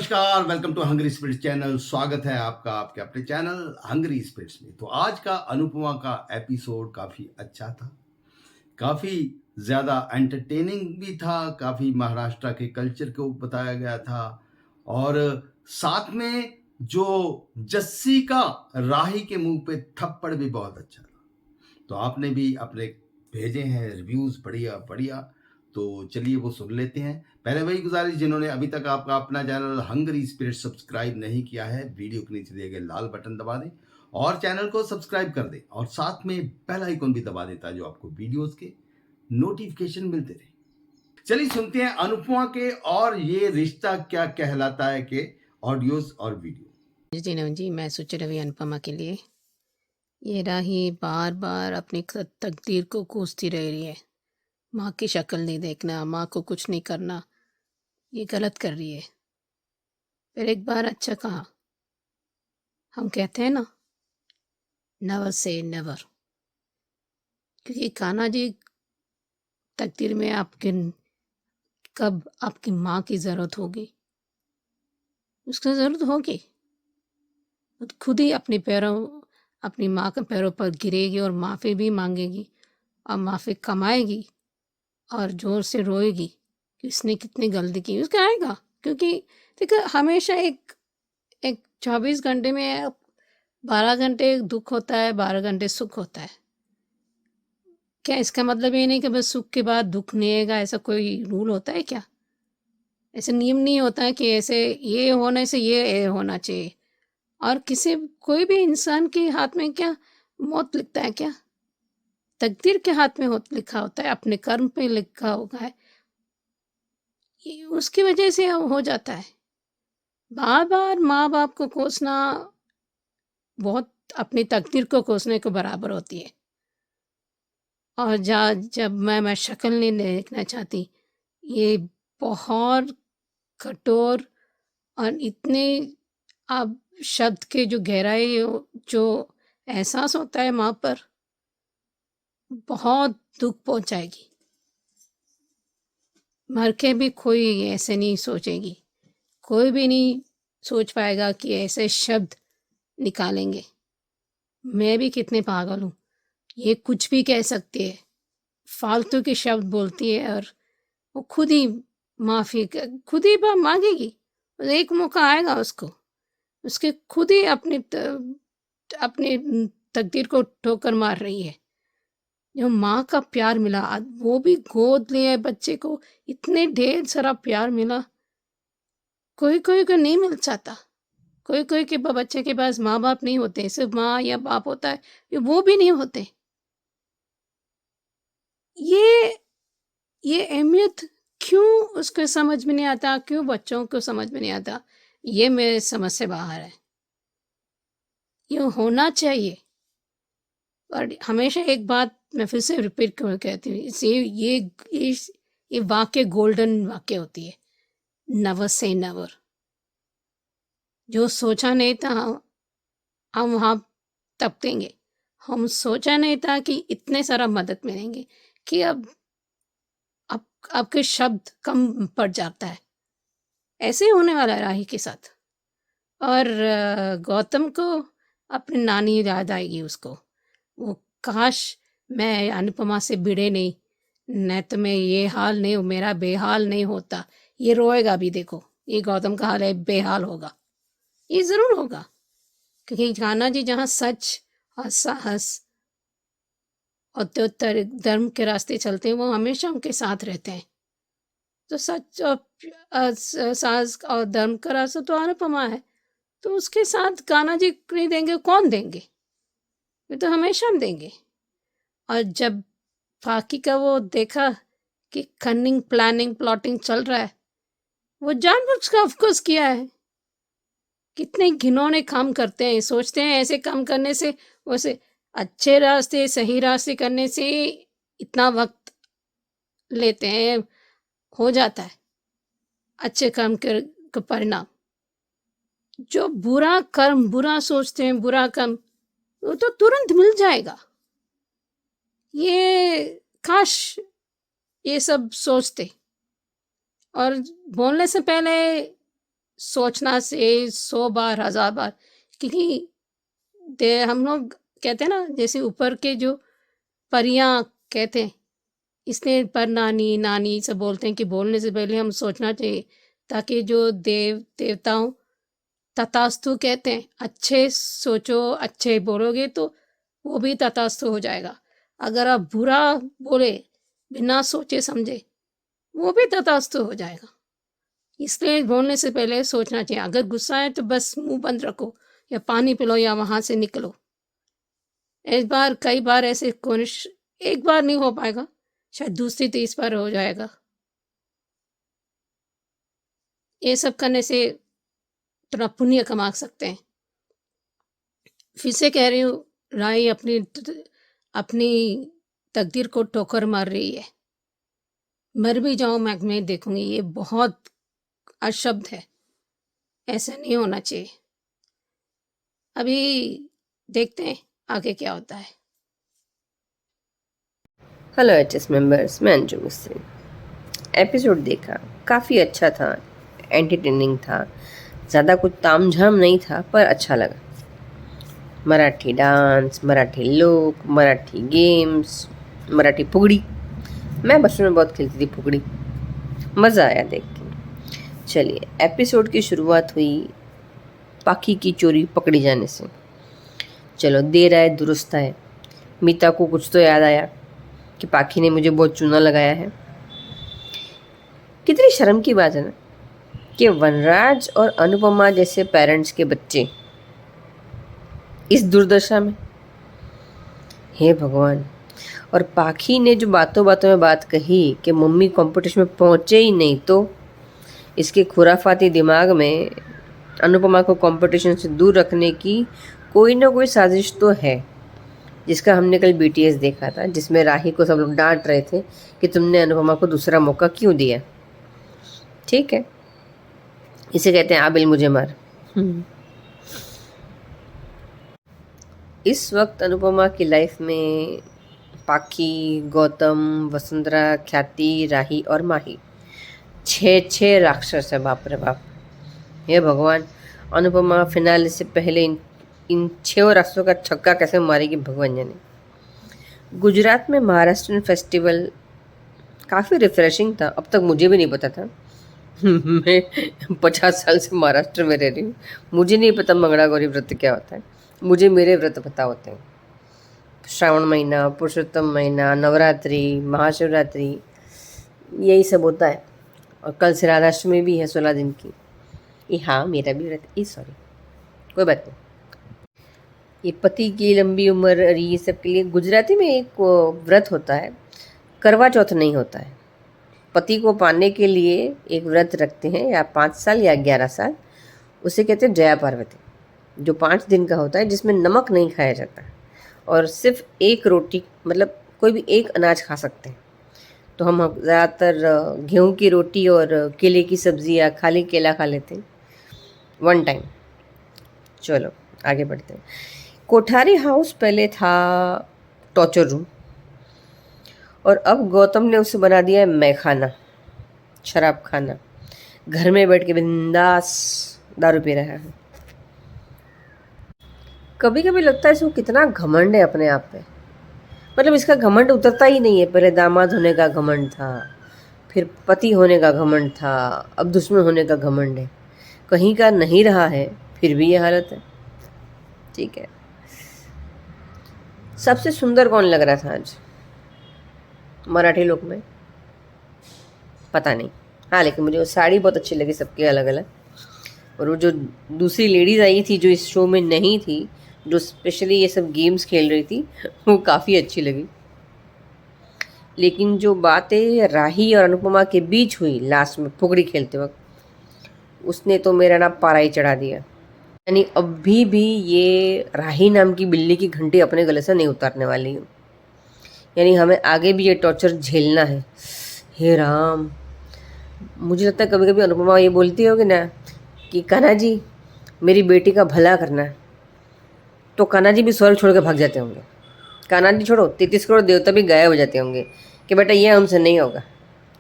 नमस्कार, welcome to hungry spirits channel. स्वागत है आपका आपके अपने चैनल हंग्री स्पिरिट्स में। तो आज का अनुपमा का एपिसोड काफ़ी अच्छा था, काफ़ी ज़्यादा एंटरटेनिंग भी था, काफ़ी महाराष्ट्र के कल्चर को बताया गया था और साथ में जो जस्सी का राही के मुंह पे थप्पड़ भी बहुत अच्छा था। तो आपने भी अपने भेजे हैं रिव्यूज़, बढ़िया बढ़िया। तो चलिए वो सुन लेते हैं। पहले वही गुजारिश, जिन्होंने अभी तक आपका अपना चैनल हंग्री स्पिरिट सब्सक्राइब नहीं किया है, वीडियो के नीचे दिए गए लाल बटन दबा दें और चैनल को सब्सक्राइब कर दें और साथ में बेल आइकन भी दबा देता है, जो आपको वीडियोस के नोटिफिकेशन मिलते रहे। चलिए सुनते हैं अनुपमा के और ये रिश्ता क्या कहलाता है के ऑडियोज और वीडियो। जी नमन जी, मैं सोच रही अनुपमा के लिए। ये राही बार बार अपनी तकदीर को कोसती रह रही है। माँ की शक्ल नहीं देखना, माँ को कुछ नहीं करना, ये गलत कर रही है। फिर एक बार अच्छा कहा, हम कहते हैं ना, नेवर से नेवर। क्योंकि कान्हा जी तकदीर में आपके कब आपकी माँ की ज़रूरत होगी, उसकी ज़रूरत होगी, वो खुद ही अपनी माँ के पैरों पर गिरेगी और माफ़ी भी मांगेगी और माफ़ी कमाएगी और ज़ोर से रोएगी कि उसने कितनी गलती की। उसका आएगा, क्योंकि देखो हमेशा एक एक 24 घंटे में 12 घंटे दुख होता है, 12 घंटे सुख होता है। क्या इसका मतलब ये नहीं कि बस सुख के बाद दुख नहीं आएगा, ऐसा कोई रूल होता है क्या? ऐसे नियम नहीं होता है कि ऐसे ये होने से ये होना चाहिए। और कोई भी इंसान के हाथ में क्या मौत लिखता है क्या? तकदीर के हाथ में लिखा होता है, अपने कर्म पे लिखा होगा है। उसकी वजह से हो जाता है। बार बार माँ बाप को कोसना बहुत अपनी तकदीर को कोसने के बराबर होती है। और जब मैं शक्ल नहीं देखना चाहती, ये बहुत कठोर और इतने अब शब्द के जो गहराई जो एहसास होता है माँ पर, बहुत दुख पहुंचाएगी। मर के भी कोई ऐसे नहीं सोचेगी, कोई भी नहीं सोच पाएगा कि ऐसे शब्द निकालेंगे। मैं भी कितने पागल हूँ, ये कुछ भी कह सकती है, फालतू के शब्द बोलती है और वो खुद ही मांगेगी। एक मौका आएगा उसको, उसके खुद ही अपनी तकदीर को ठोकर मार रही है। जो माँ का प्यार मिला, वो भी गोद लिए बच्चे को, इतने ढेर सारा प्यार मिला, कोई कोई को नहीं मिल जाता। कोई कोई के बच्चे के पास माँ बाप नहीं होते, सिर्फ माँ या बाप होता है, वो भी नहीं होते। ये ये अहमियत क्यों उसको समझ में नहीं आता, क्यों बच्चों को समझ में नहीं आता, ये मेरे समझ से बाहर है। ये होना चाहिए। और हमेशा एक बात मैं फिर से रिपीट कर कहती हूँ, ये वाक्य गोल्डन वाक्य होती है, नेवर से नेवर। जो सोचा नहीं था हम वहाँ तपकेंगे। हम सोचा नहीं था कि इतने सारा मदद मिलेंगे, कि अब आपके शब्द कम पड़ जाता है। ऐसे ही होने वाला है राही के साथ। और गौतम को अपनी नानी याद आएगी उसको। वो काश मैं अनुपमा से भिड़े नहीं तो मैं ये हाल नहीं, मेरा बेहाल नहीं होता। ये रोएगा भी, देखो ये गौतम का हाल है, बेहाल होगा, ये ज़रूर होगा। क्योंकि कान्हा जी जहाँ सच और साहस और धर्म के रास्ते चलते हैं, वो हमेशा उनके साथ रहते हैं। तो सच और साहस और धर्म का रास्ता तो अनुपमा है, तो उसके साथ कान्हा जी नहीं देंगे, कौन देंगे? ये तो हमेशा हम देंगे। और जब बाकी का वो देखा कि कनिंग प्लानिंग प्लॉटिंग चल रहा है, वो जानबूझ कर ऑफकोर्स किया है। कितने घिनौने काम करते हैं, सोचते हैं ऐसे काम करने से, वैसे अच्छे रास्ते सही रास्ते करने से इतना वक्त लेते हैं, हो जाता है अच्छे काम का परिणाम। जो बुरा कर्म, बुरा सोचते हैं, बुरा कर्म, वो तो तुरंत मिल जाएगा। ये काश ये सब सोचते और बोलने से पहले सोचना से 100 बार 1000 बार, क्योंकि हम लोग कहते हैं ना, जैसे ऊपर के जो परियां कहते हैं, इसलिए पर नानी नानी सब बोलते हैं कि बोलने से पहले हम सोचना चाहिए, ताकि जो देवताओं तथास्तु कहते हैं, अच्छे सोचो अच्छे बोलोगे तो वो भी तथास्तु हो जाएगा। अगर आप बुरा बोले बिना सोचे समझे, वो भी तथास्तु हो जाएगा। इसलिए बोलने से पहले सोचना चाहिए। अगर गुस्सा है तो बस मुंह बंद रखो या पानी पिलो या वहां से निकलो। कई बार ऐसे कोशिश, एक बार नहीं हो पाएगा, शायद दूसरी तीसरी बार हो जाएगा। ये सब करने से थोड़ा पुण्य कमा सकते हैं। फिर से कह रही हूँ, राई अपनी तकदीर को ठोकर मार रही है। मर भी जाऊं मैं देखूंगी, ये बहुत अशब्द है, ऐसा नहीं होना चाहिए। अभी देखते हैं आगे क्या होता है। हेलो एचएस मेंबर्स, मैं अंजू मिस्त्री। एपिसोड देखा, काफ़ी अच्छा था, एंटरटेनिंग था, ज़्यादा कुछ तामझाम नहीं था पर अच्छा लगा। मराठी डांस, मराठी लोक, मराठी गेम्स, मराठी फुगड़ी। मैं बचपन में बहुत खेलती थी फुगड़ी, मज़ा आया देख के। चलिए, एपिसोड की शुरुआत हुई पाखी की चोरी पकड़ी जाने से। चलो, देर आए दुरुस्त आए। मीता को कुछ तो याद आया कि पाखी ने मुझे बहुत चूना लगाया है। कितनी शर्म की बात है ना कि वनराज और अनुपमा जैसे पेरेंट्स के बच्चे इस दुर्दशा में। हे भगवान। और पाखी ने जो बातों बातों में बात कही कि मम्मी कंपटीशन में पहुंचे ही नहीं, तो इसके खुराफाती दिमाग में अनुपमा को कंपटीशन से दूर रखने की कोई ना कोई साजिश तो है, जिसका हमने कल बीटीएस देखा था, जिसमें राही को सब लोग डांट रहे थे कि तुमने अनुपमा को दूसरा मौका क्यों दिया। ठीक है, इसे कहते हैं आबिल मुझे मार। इस वक्त अनुपमा की लाइफ में पाखी, गौतम, वसुंधरा, ख्याति, राही और माही, 6 राक्षस है। बाप रे बाप, हे भगवान। अनुपमा फिनाले से पहले इन 6 राक्षसों का छक्का कैसे मारेगी भगवान जाने। गुजरात में महाराष्ट्रियन फेस्टिवल काफ़ी रिफ्रेशिंग था। अब तक मुझे भी नहीं पता था। मैं 50 साल से महाराष्ट्र में रह रही हूँ, मुझे नहीं पता मंगला गौरी व्रत क्या होता है। मुझे मेरे व्रत पता होते हैं, श्रावण महीना, पुरुषोत्तम महीना, नवरात्रि, महाशिवरात्रि, यही सब होता है। और कल से राधाष्टमी भी है 16 दिन की। हाँ, मेरा भी व्रत, सॉरी, कोई बात नहीं। ये पति की लंबी उम्र और ये सब के लिए गुजराती में एक व्रत होता है, करवा चौथ नहीं होता है। पति को पाने के लिए एक व्रत रखते हैं, या 5 साल या 11 साल, उसे कहते हैं जया पार्वती, जो 5 दिन का होता है, जिसमें नमक नहीं खाया जाता और सिर्फ एक रोटी, मतलब कोई भी एक अनाज खा सकते हैं। तो हम ज़्यादातर गेहूं की रोटी और केले की सब्ज़ी या खाली केला खा लेते हैं 1 टाइम। चलो आगे बढ़ते हैं। कोठारी हाउस पहले था टॉर्चर रूम, और अब गौतम ने उसे बना दिया है मैखाना, शराब खाना। घर में बैठ के बिंदास दारू पी रहा है। कभी कभी लगता है इसको कितना घमंड है अपने आप पे। मतलब इसका घमंड उतरता ही नहीं है। पहले दामाद होने का घमंड था, फिर पति होने का घमंड था, अब दुश्मन होने का घमंड है। कहीं का नहीं रहा है, फिर भी ये हालत है। ठीक है, सबसे सुंदर कौन लग रहा था आज मराठी लोक में? पता नहीं। हाँ, लेकिन मुझे वो साड़ी बहुत अच्छी लगी, सबके अलग अलग। और वो जो दूसरी लेडीज़ आई थी जो इस शो में नहीं थी, जो स्पेशली ये सब गेम्स खेल रही थी, वो काफ़ी अच्छी लगी। लेकिन जो बातें राही और अनुपमा के बीच हुई लास्ट में फुगड़ी खेलते वक्त, उसने तो मेरा ना पारा ही चढ़ा दिया। यानी अभी भी ये राही नाम की बिल्ली की घंटी अपने गले से नहीं उतारने वाली हूँ। यानी हमें आगे भी ये टॉर्चर झेलना है। हे राम, मुझे लगता है कभी कभी अनुपमा ये बोलती होगी ना कि कान्हा जी मेरी बेटी का भला करना है, तो कान्हा जी भी स्वर्ग छोड़ के भाग जाते होंगे। कान्हा जी छोड़ो, 33 करोड़ देवता भी गायब हो जाते होंगे कि बेटा ये हमसे नहीं होगा,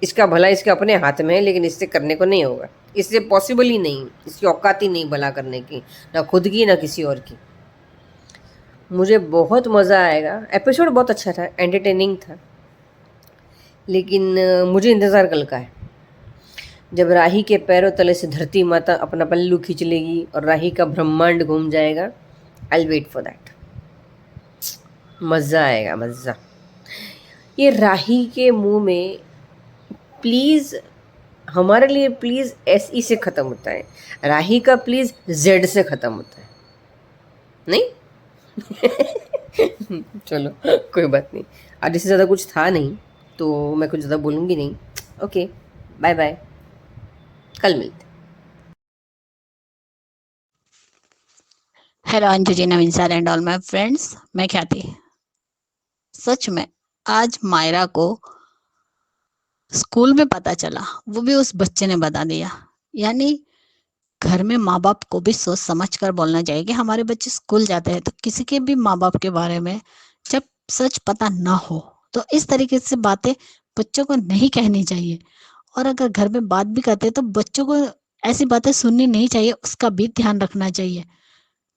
इसका भला इसके अपने हाथ में है, लेकिन इससे करने को नहीं होगा। इससे पॉसिबल ही नहीं, इसकी औकात ही नहीं भला करने की, ना खुद की ना किसी और की। मुझे बहुत मज़ा आएगा। एपिसोड बहुत अच्छा था, एंटरटेनिंग था, लेकिन मुझे इंतज़ार कल का है, जब राही के पैरों तले से धरती माता अपना पल्लू खींच लेगी और राही का ब्रह्मांड घूम जाएगा। I wait for that. मज़ा आएगा, मज़ा। ये राही के मुंह में प्लीज़, हमारे लिए प्लीज़ एस ई से ख़त्म होता है, राही का प्लीज़ जेड से ख़त्म होता है, नहीं? चलो कोई बात नहीं, आज इससे ज़्यादा कुछ था नहीं तो मैं कुछ ज़्यादा बोलूँगी नहीं। ओके, बाय बाय, कल मिलते हैं। Hello Anju ji, Naveen sir and all my friends, मैं ख्याति। सच में आज मायरा को स्कूल में पता चला, वो भी उस बच्चे ने बता दिया। यानी घर में माँ बाप को भी सोच समझ कर बोलना चाहिए कि हमारे बच्चे स्कूल जाते हैं तो किसी के भी माँ बाप के बारे में जब सच पता ना हो तो इस तरीके से बातें बच्चों को नहीं कहनी चाहिए। और अगर घर में बात भी करते हैं तो बच्चों को ऐसी बातें सुननी नहीं चाहिए, उसका भी ध्यान रखना चाहिए।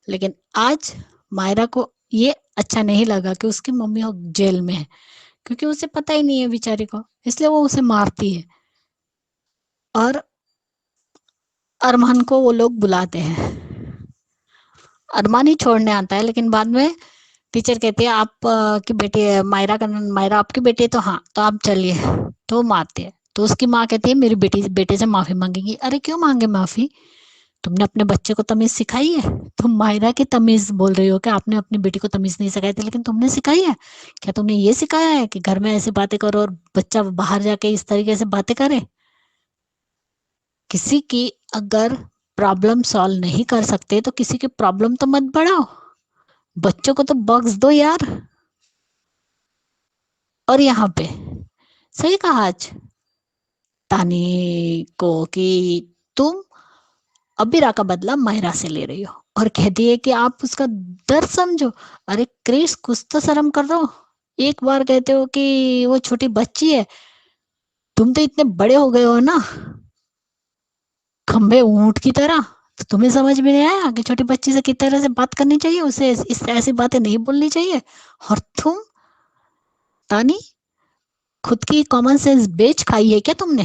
लेकिन आज मायरा को ये अच्छा नहीं लगा कि उसकी मम्मी जेल में है, क्योंकि उसे पता ही नहीं है बेचारी को, इसलिए वो उसे मारती है। और अरमान को वो लोग बुलाते हैं, अरमान ही छोड़ने आता है, लेकिन बाद में टीचर कहती है आप की बेटी मायरा आपकी बेटी है, तो हाँ तो आप चलिए, तो मारते हैं। तो उसकी माँ कहती है मेरी बेटे से माफी मांगेंगी। अरे क्यों मांगे माफी? तुमने अपने बच्चे को तमीज सिखाई है? तुम मायरा की तमीज बोल रही हो कि आपने अपनी बेटी को तमीज नहीं सिखाई थी, लेकिन तुमने सिखाई है क्या? तुमने ये सिखाया है कि घर में ऐसी बातें करो और बच्चा बाहर जाके इस तरीके से बातें करे? किसी की अगर प्रॉब्लम सॉल्व नहीं कर सकते तो किसी की प्रॉब्लम तो मत बढ़ाओ, बच्चों को तो बख्श दो यार। और यहाँ पे सही कहा आज तानी को कि तुम अबीरा का बदला मायरा से ले रही हो और कहती है कि आप उसका दर्द समझो। अरे क्रिस, कुछ तो शर्म कर दो। एक बार कहते हो कि वो छोटी बच्ची है, तुम तो इतने बड़े हो गए हो ना खंबे ऊंट की तरह, तो तुम्हें समझ में नहीं आया कि छोटी बच्ची से किस तरह से बात करनी चाहिए, उसे इस ऐसी बातें नहीं बोलनी चाहिए। और तुम तानी, खुद की कॉमन सेंस बेच खाई है क्या तुमने?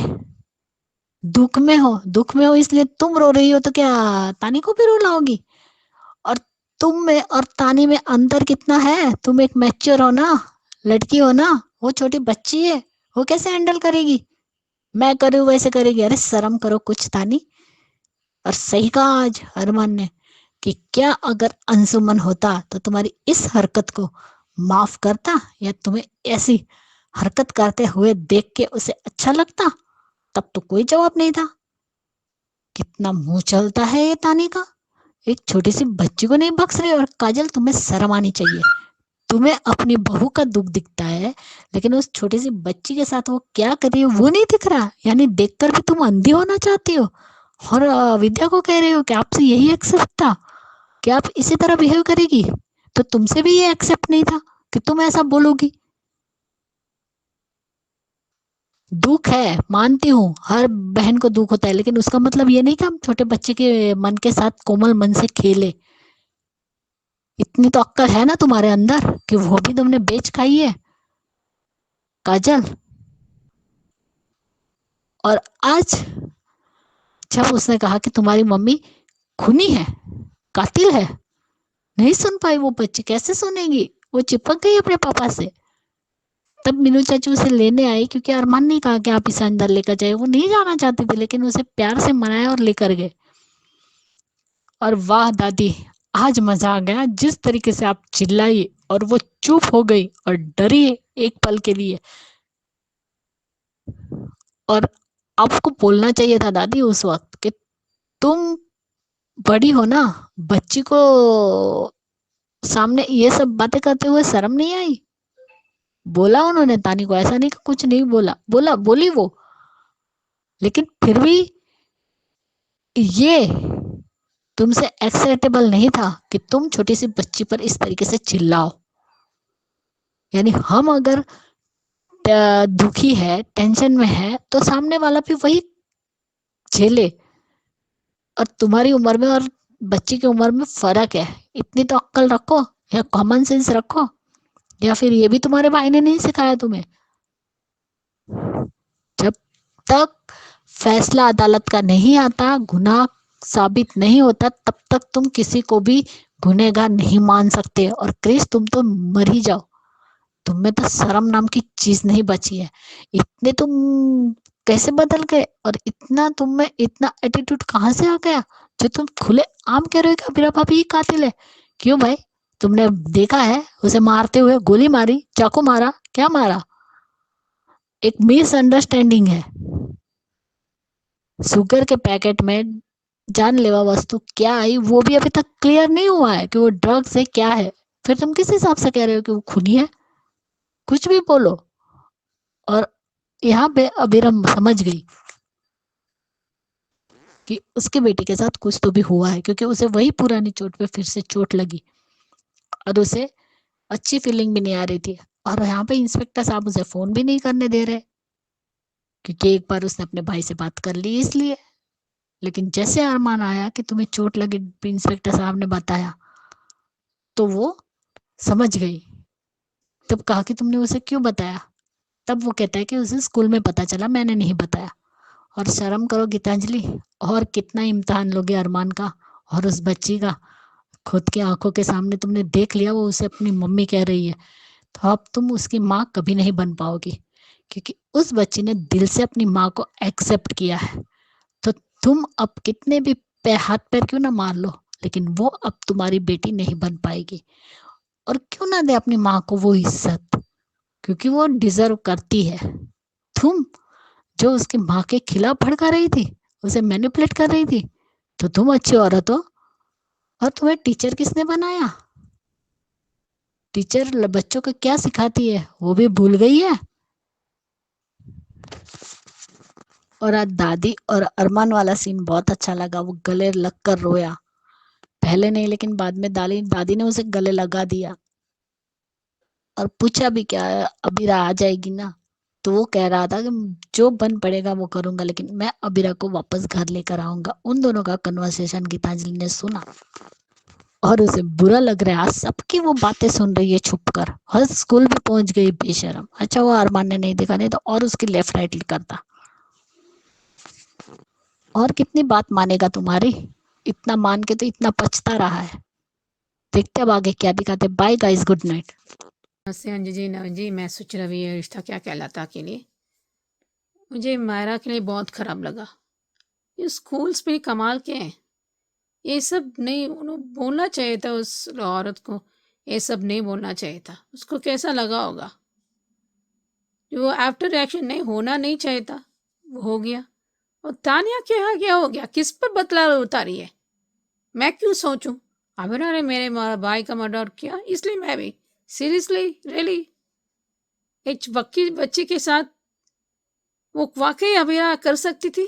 दुख में हो इसलिए तुम रो रही हो, तो क्या तानी को भी रुलाओगी? और तुम में और तानी में अंतर कितना है? तुम एक मैच्योर हो ना, लड़की हो ना, वो छोटी बच्ची है, वो कैसे हैंडल करेगी? मैं करूँ वैसे करेगी? अरे शर्म करो कुछ तानी। और सही कहा आज अरमान ने कि क्या अगर अंशुमन होता तो तुम्हारी इस हरकत को माफ करता, या तुम्हें ऐसी हरकत करते हुए देख के उसे अच्छा लगता? तब तो कोई जवाब नहीं था। कितना मुंह चलता है ये तानी का, एक छोटी सी बच्ची को नहीं बख्श रही। और काजल, तुम्हें शर्म आनी चाहिए। तुम्हें अपनी बहू का दुख दिखता है, लेकिन उस छोटी सी बच्ची के साथ वो क्या कर रही है वो नहीं दिख रहा। यानी देखकर भी तुम अंधी होना चाहती हो। और विद्या को कह रहे हो कि आपसे यही एक्सेप्ट था कि आप इसी तरह बिहेव करेगी, तो तुमसे भी ये एक्सेप्ट नहीं था कि तुम ऐसा बोलोगी। दुख है, मानती हूँ, हर बहन को दुख होता है, लेकिन उसका मतलब ये नहीं कि हम छोटे बच्चे के मन के साथ कोमल मन से खेले। इतनी तो अक्कल है ना तुम्हारे अंदर कि वो भी तुमने बेच खाई है काजल। और आज जब उसने कहा कि तुम्हारी मम्मी खूनी है, कातिल है, नहीं सुन पाई वो बच्ची, कैसे सुनेगी? वो चिपक गई अपने पापा से। तब मीनू चाचू उसे लेने आई, क्योंकि अरमान ने कहा कि आप इसे अंदर लेकर जाए। वो नहीं जाना चाहती थी, लेकिन उसे प्यार से मनाया और लेकर गए। और वाह दादी, आज मजा आ गया, जिस तरीके से आप चिल्लाई और वो चुप हो गई और डरी एक पल के लिए। और आपको बोलना चाहिए था दादी उस वक्त कि तुम बड़ी हो ना, बच्ची को सामने ये सब बातें करते हुए शर्म नहीं आई? बोला उन्होंने तानी को, ऐसा नहीं कि कुछ नहीं बोला, बोली वो, लेकिन फिर भी ये तुमसे एक्सेप्टेबल नहीं था कि तुम छोटी सी बच्ची पर इस तरीके से चिल्लाओ। यानी हम अगर दुखी है, टेंशन में है, तो सामने वाला भी वही झेले। और तुम्हारी उम्र में और बच्ची की उम्र में फर्क है। इतनी तो अक्ल रखो या कॉमन सेंस रखो, या फिर ये भी तुम्हारे भाई ने नहीं सिखाया तुम्हें। जब तक फैसला अदालत का नहीं आता, गुनाह साबित नहीं होता, तब तक तुम किसी को भी गुनहगार नहीं मान सकते। और क्रिस, तुम तो मर ही जाओ, तुम में तो शर्म नाम की चीज नहीं बची है। इतने तुम कैसे बदल गए, और इतना तुम में इतना एटीट्यूड कहाँ से आ गया जो तुम खुले आम कह रहे हो कि अबीरा भाभी ही कातिल है? क्यों भाई, तुमने देखा है उसे मारते हुए? गोली मारी, चाकू मारा, क्या मारा? एक मिसअंडरस्टैंडिंग है। शुगर के पैकेट में जानलेवा वस्तु क्या आई वो भी अभी तक क्लियर नहीं हुआ है कि वो ड्रग्स है क्या है। फिर तुम किस हिसाब से कह रहे हो कि वो खूनी है? कुछ भी बोलो। और यहाँ पे अभिरम समझ गई कि उसके बेटे के साथ कुछ तो भी हुआ है, क्योंकि उसे वही पुरानी चोट पे फिर से चोट लगी और उसे अच्छी फीलिंग भी नहीं आ रही थी। और यहाँ पे इंस्पेक्टर साहब उसे फोन भी नहीं करने दे रहे, क्योंकि एक बार उसने अपने भाई से बात कर ली इसलिए। लेकिन जैसे अरमान आया कि तुम्हें चोट लगी, इंस्पेक्टर साहब ने बताया, तो वो समझ गई। तब कहा कि तुमने उसे क्यों बताया? तब वो कहता है कि उसे स्कूल में पता चला, मैंने नहीं बताया। और शर्म करो गीतांजलि, और कितना इम्तिहान लोगे अरमान का और उस बच्ची का? खुद की आंखों के सामने तुमने देख लिया वो उसे अपनी मम्मी कह रही है, तो अब तुम उसकी माँ कभी नहीं बन पाओगी, क्योंकि उस बच्ची ने दिल से अपनी माँ को एक्सेप्ट किया है। तो तुम अब कितने भी हाथ पैर क्यों ना मार लो, लेकिन वो अब तुम्हारी बेटी नहीं बन पाएगी। और क्यों ना दे अपनी माँ को वो इज्जत, क्योंकि वो डिजर्व करती है। तुम जो उसकी माँ के खिलाफ भड़का रही थी, उसे मैनिपुलेट कर रही थी, तो तुम अच्छी औरत हो। और तुम्हें टीचर किसने बनाया? टीचर बच्चों को क्या सिखाती है वो भी भूल गई है। और आज दादी और अरमान वाला सीन बहुत अच्छा लगा। वो गले लगकर रोया, पहले नहीं लेकिन बाद में दादी दादी ने उसे गले लगा दिया और पूछा भी क्या, अबीरा आ जाएगी ना? तो वो कह रहा था कि जो बन पड़ेगा वो करूंगा, लेकिन मैं अबीरा को वापस घर लेकर आऊंगा। उन दोनों का कन्वर्सेशन गीतांजलि ने सुना और उसे बुरा लग रहा है। आज सबकी वो बातें सुन रही है छुप कर, हर स्कूल भी पहुंच गई बेशरम। अच्छा वो अरमान ने नहीं देखा, नहीं तो और उसकी लेफ्ट राइट करता। और कितनी बात मानेगा तुम्हारी? इतना मान के तो इतना पछता रहा है। देखते अब आगे क्या दिखाते। Bye guys, good night. नमस्ते अंजू जी। नवीन जी, मैं सोच रही ये रिश्ता क्या कहलाता के लिए मुझे मायरा के लिए बहुत ख़राब लगा। ये स्कूल्स भी कमाल के हैं। ये सब नहीं उन्हें बोलना चाहिए था उस औरत को, ये सब नहीं बोलना चाहिए था। उसको कैसा लगा होगा? जो आफ्टर रिएक्शन नहीं होना नहीं चाहिए था वो हो गया। और तानिया क्या क्या हो गया? किस पर बदला उतारी है? मैं क्यों सोचूं? अभिनव ने मेरे भाई का मर्डर किया इसलिए मैं भी? Seriously, really? एक बक्की बच्चे के साथ वो वाकई अभिनव कर सकती थी?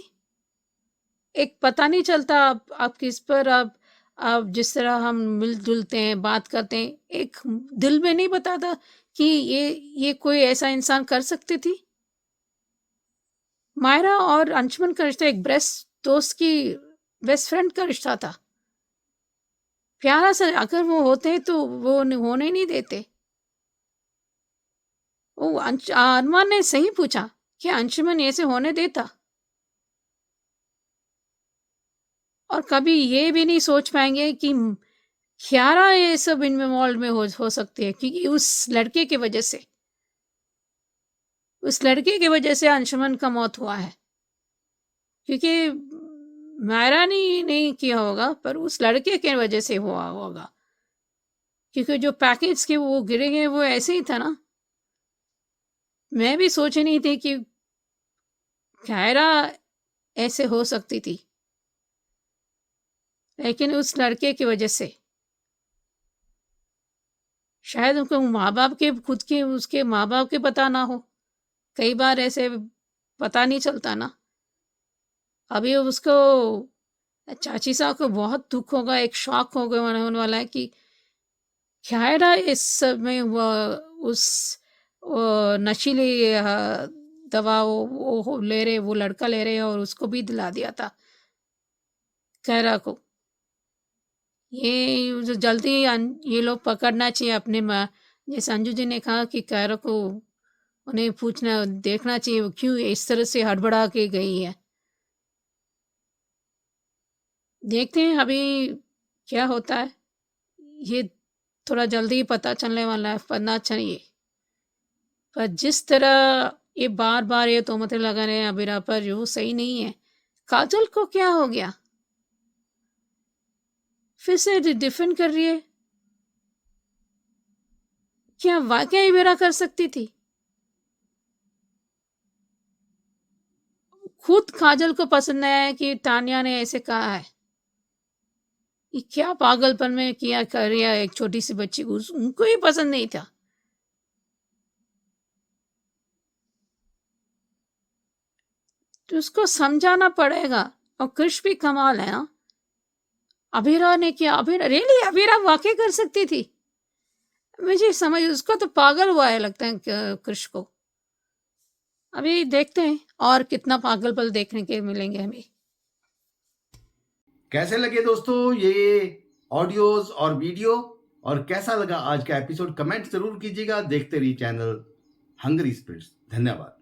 एक पता नहीं चलता आप किस पर आप जिस तरह हम मिल-जुलते हैं, बात करते हैं, एक दिल में नहीं बताता कि ये कोई ऐसा इंसान कर सकती थी? मायरा और अंशुमन का रिश्ता एक बेस्ट दोस्त की बेस्ट फ्रेंड का रिश्ता था। प्यारा सा अगर वो होते तो वो होने ही नहीं देते। वो अरमान ने सही पूछा कि अंशुमन ऐसे होने देता? और कभी ये भी नहीं सोच पाएंगे कि कियारा ये सब इन्वॉल्व में हो सकती है, क्योंकि उस लड़के की वजह से अंशुमन का मौत हुआ है। क्योंकि मायरा ने नहीं किया होगा, पर उस लड़के के वजह से हुआ होगा। क्योंकि जो पैकेज के वो गिरे गए वो ऐसे ही था ना। मैं भी सोच नहीं थी कि कियारा ऐसे हो सकती थी, लेकिन उस लड़के की वजह से शायद उनको माँ बाप के खुद के उसके माँ बाप के पता ना हो। कई बार ऐसे पता नहीं चलता ना। अभी उसको चाची साहब को बहुत दुख होगा, एक शॉक होने वाला है कि कियारा इस समय उस नशीली दवा वो ले रहे, वो लड़का ले रहे और उसको भी दिला दिया था। कैरा को। ये जो जल्दी ये लोग पकड़ना चाहिए अपने जैसे अंजू जी ने कहा कि कैरा को उन्हें पूछना देखना चाहिए वो क्यों इस तरह से हड़बड़ा के गई है। देखते हैं अभी क्या होता है। ये थोड़ा जल्दी ही पता चलने वाला है, पता चाहिए। पर जिस तरह ये बार-बार ये तोहमतें लगा रहे हैं अबीरा पर, जो सही नहीं है। काजल को क्या हो गया? फिर से डिफेंड कर रही है। क्या वाकई अबीरा कर सकती थी? खुद काजल को पसंद नहीं आया कि तान्या ने ऐसे कहा है। ये क्या पागलपन में किया कर रिया एक छोटी सी बच्ची को, उनको ही पसंद नहीं था। तो उसको समझाना पड़ेगा। और कृष भी कमाल है। हाँ, अबीरा ने किया। अबीरा रियली अबीरा वाकई कर सकती थी। मुझे समझ उसको तो पागल हुआ है लगता है कृष को। अभी देखते हैं और कितना पागलपन देखने के मिलेंगे हमें। कैसे लगे दोस्तों ये ऑडियोज और वीडियो, और कैसा लगा आज का एपिसोड कमेंट जरूर कीजिएगा। देखते रहिए चैनल हंग्री स्पिरिट्स। धन्यवाद।